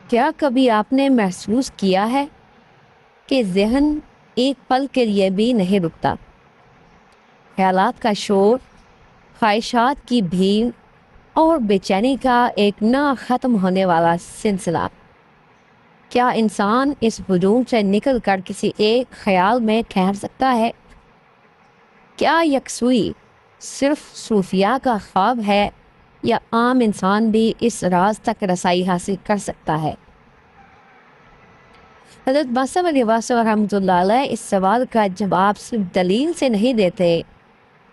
کیا کبھی آپ نے محسوس کیا ہے کہ ذہن ایک پل کے لیے بھی نہیں رکتا؟ خیالات کا شور، خواہشات کی بھیڑ اور بے چینی کا ایک نہ ختم ہونے والا سلسلہ۔ کیا انسان اس ہجوم سے نکل کر کسی ایک خیال میں ٹھہر سکتا ہے؟ کیا یکسوئی صرف صوفیاء کا خواب ہے یا عام انسان بھی اس راز تک رسائی حاصل کر سکتا ہے؟ حضرت باسم علی واسع رحمۃ اللہ علیہ اس سوال کا جواب صرف دلیل سے نہیں دیتے،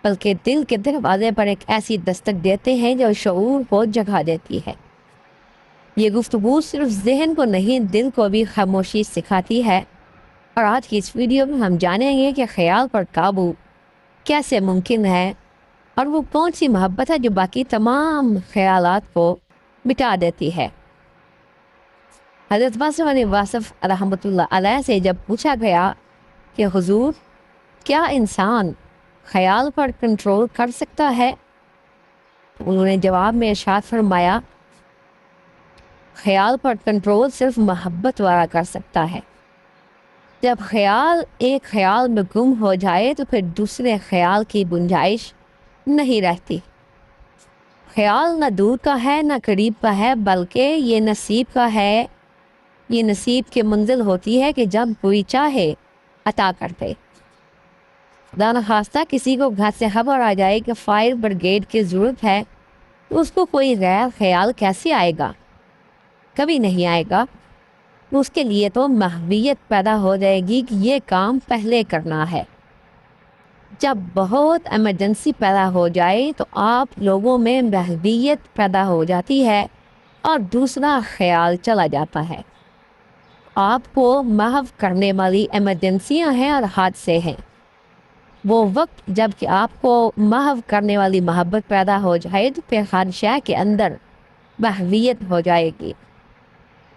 بلکہ دل کے دروازے پر ایک ایسی دستک دیتے ہیں جو شعور کو جگہ دیتی ہے۔ یہ گفتگو صرف ذہن کو نہیں، دل کو بھی خاموشی سکھاتی ہے، اور آج کی اس ویڈیو میں ہم جانیں گے کہ خیال پر قابو کیسے ممکن ہے، اور وہ کون سی محبت ہے جو باقی تمام خیالات کو مٹا دیتی ہے۔ حضرت باسم علی واصف رحمۃ اللہ علیہ سے جب پوچھا گیا کہ حضور، کیا انسان خیال پر کنٹرول کر سکتا ہے، تو انہوں نے جواب میں ارشاد فرمایا، خیال پر کنٹرول صرف محبت والا کر سکتا ہے۔ جب خیال ایک خیال میں گم ہو جائے تو پھر دوسرے خیال کی گنجائش نہیں رہتی۔ خیال نہ دور کا ہے نہ قریب کا ہے، بلکہ یہ نصیب کا ہے۔ یہ نصیب کی منزل ہوتی ہے کہ جب کوئی چاہے عطا کر دے۔ خدا نخواستہ کسی کو گھر سے خبر آ جائے کہ فائر بریگیڈ کی ضرورت ہے، تو اس کو کوئی غیر خیال کیسے آئے گا؟ کبھی نہیں آئے گا۔ اس کے لیے تو محویت پیدا ہو جائے گی کہ یہ کام پہلے کرنا ہے۔ جب بہت ایمرجنسی پیدا ہو جائے تو آپ لوگوں میں محویت پیدا ہو جاتی ہے اور دوسرا خیال چلا جاتا ہے۔ آپ کو محو کرنے والی ایمرجنسیاں ہیں اور حادثے ہیں۔ وہ وقت جب کہ آپ کو محو کرنے والی محبت پیدا ہو جائے تو پھر ہر شے کے اندر محویت ہو جائے گی۔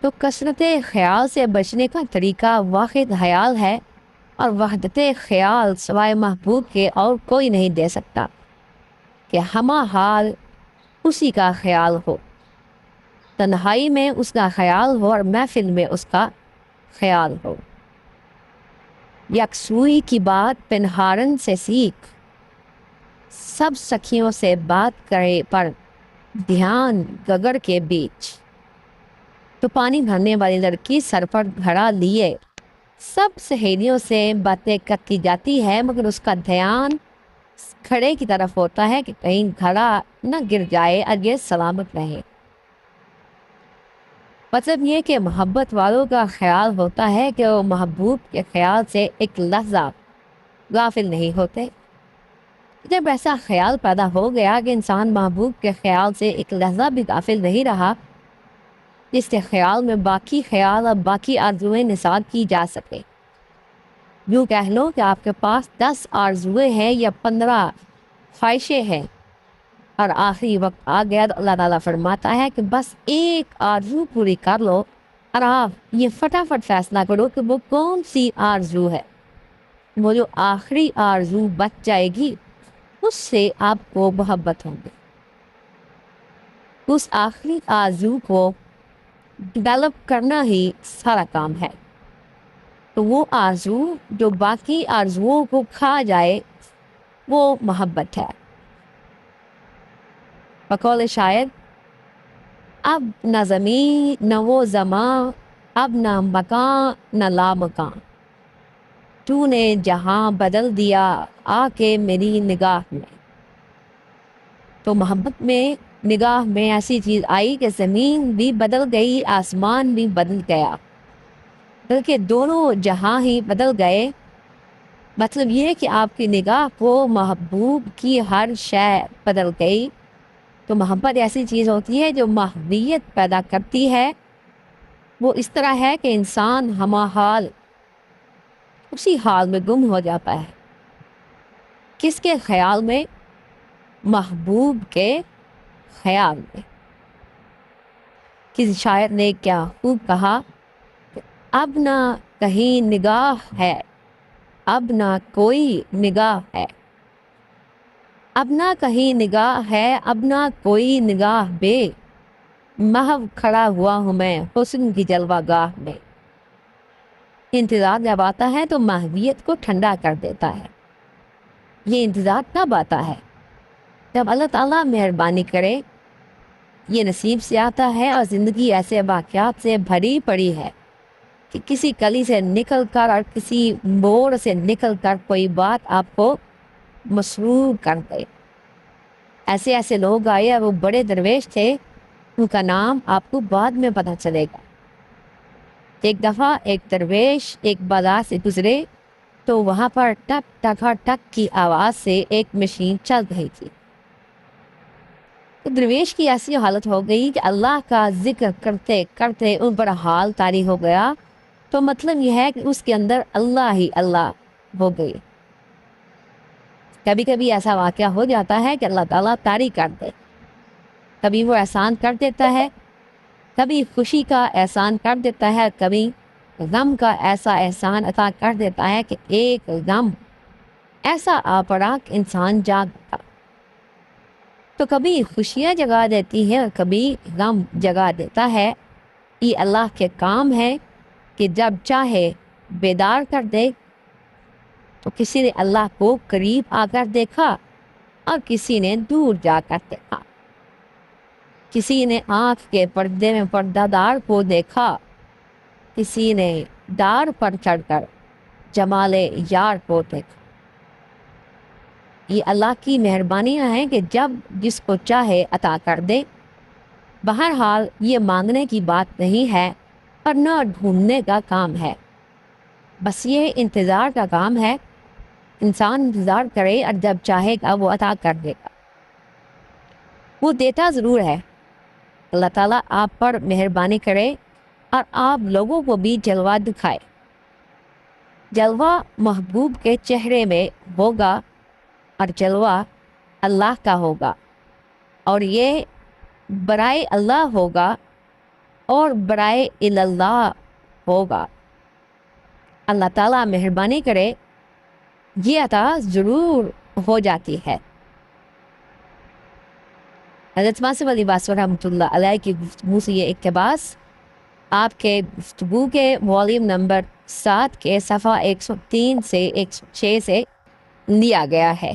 تو کثرت خیال سے بچنے کا طریقہ واحد خیال ہے، اور وحدت خیال سوائے محبوب کے اور کوئی نہیں دے سکتا کہ ہمہ حال اسی کا خیال ہو، تنہائی میں اس کا خیال ہو اور محفل میں اس کا خیال ہو۔ یکسوئی کی بات پنہارن سے سیکھ، سب سکھیوں سے بات کرے پر دھیان گگر کے بیچ۔ تو پانی بھرنے والی لڑکی سر پر گھڑا لیے سب سہیلیوں سے باتیں کرتی جاتی ہے، مگر اس کا دھیان گھڑے کی طرف ہوتا ہے کہ کہیں گھڑا نہ گر جائے اور یہ سلامت رہے۔ مطلب یہ کہ محبت والوں کا خیال ہوتا ہے کہ وہ محبوب کے خیال سے ایک لحظہ غافل نہیں ہوتے۔ جب ایسا خیال پیدا ہو گیا کہ انسان محبوب کے خیال سے ایک لحظہ بھی غافل نہیں رہا، جس کے خیال میں باقی خیال اور باقی آرزویں نثار کی جا سکے، یوں کہہ لو کہ آپ کے پاس 10 آرزویں ہیں یا 15 خواہشیں ہیں، اور آخری وقت آ گیا تو اللہ تعالیٰ فرماتا ہے کہ بس ایک آرزو پوری کر لو، اور آپ یہ فٹافٹ فیصلہ کرو کہ وہ کون سی آرزو ہے۔ وہ جو آخری آرزو بچ جائے گی اس سے آپ کو محبت ہوگی۔ اس آخری آرزو کو ڈیولپ کرنا ہی سارا کام ہے۔ تو وہ آرزو جو باقی آرزوؤں کو کھا جائے وہ محبت ہے۔ بقول شاعر، اب نہ زمین نہ وہ زمان، اب نہ مکان نہ لامکان، تو نے جہاں بدل دیا آ کے میری نگاہ میں۔ تو محبت میں نگاہ میں ایسی چیز آئی کہ زمین بھی بدل گئی، آسمان بھی بدل گیا، بلکہ دونوں جہاں ہی بدل گئے۔ مطلب یہ کہ آپ کی نگاہ کو محبوب کی ہر شے بدل گئی۔ تو محبت ایسی چیز ہوتی ہے جو محویت پیدا کرتی ہے۔ وہ اس طرح ہے کہ انسان ہمہ حال اسی حال میں گم ہو جاتا ہے۔ کس کے خیال میں؟ محبوب کے خیال میں۔ کسی شاعر نے کیا خوب کہا کہ اب نہ کہیں نگاہ ہے، اب نہ کوئی نگاہ ہے، اب نہ کہیں نگاہ ہے، اب نہ کوئی نگاہ بے، محو کھڑا ہوا ہوں میں حسن کی جلوہ گاہ میں۔ انتظار جب آتا ہے تو محویت کو ٹھنڈا کر دیتا ہے۔ یہ انتظار کب آتا ہے؟ جب اللہ تعالیٰ مہربانی کرے۔ یہ نصیب سے آتا ہے، اور زندگی ایسے واقعات سے بھری پڑی ہے کہ کسی گلی سے نکل کر اور کسی موڑ سے نکل کر کوئی بات آپ کو مسرور کر دے۔ ایسے ایسے لوگ آئے اور وہ بڑے درویش تھے، ان کا نام آپ کو بعد میں پتہ چلے گا۔ ایک دفعہ ایک درویش ایک بازار سے گزرے تو وہاں پر ٹک ٹکا ٹک کی آواز سے ایک مشین چل رہی تھی۔ تو درویش کی ایسی حالت ہو گئی کہ اللہ کا ذکر کرتے کرتے ان پر حال طاری ہو گیا۔ تو مطلب یہ ہے کہ اس کے اندر اللہ ہی اللہ ہو گئی۔ کبھی کبھی ایسا واقعہ ہو جاتا ہے کہ اللہ تعالیٰ طاری کر دے، کبھی وہ احسان کر دیتا ہے، کبھی خوشی کا احسان کر دیتا ہے، کبھی غم کا ایسا احسان عطا کر دیتا ہے کہ ایک غم ایسا آ پڑا کہ انسان جاگ گیا۔ تو کبھی خوشیاں جگا دیتی ہے اور کبھی غم جگا دیتا ہے۔ یہ اللہ کے کام ہے کہ جب چاہے بیدار کر دے۔ تو کسی نے اللہ کو قریب آ کر دیکھا اور کسی نے دور جا کر دیکھا۔ کسی نے آنکھ کے پردے میں پردہ دار کو دیکھا، کسی نے ڈار پر چڑھ کر جمال یار کو دیکھا۔ یہ اللہ کی مہربانیاں ہیں کہ جب جس کو چاہے عطا کر دے۔ بہرحال یہ مانگنے کی بات نہیں ہے اور نہ ڈھونڈنے کا کام ہے، بس یہ انتظار کا کام ہے۔ انسان انتظار کرے اور جب چاہے گا وہ عطا کر دے گا۔ وہ دیتا ضرور ہے۔ اللہ تعالیٰ آپ پر مہربانی کرے اور آپ لوگوں کو بھی جلوہ دکھائے۔ جلوہ محبوب کے چہرے میں ہوگا اور جلوہ اللہ کا ہوگا، اور یہ برائے اللہ ہوگا اور برائے اللہ ہوگا۔ اللہ تعالیٰ مہربانی کرے، یہ عطا ضرور ہو جاتی ہے۔ حضرت ماسم علی باسور رحمۃ اللہ علیہ کی گفتگو سے یہ اقتباس آپ کے گفتگو کے والیوم نمبر 7 کے صفحہ 103 سے 106 سے لیا گیا ہے۔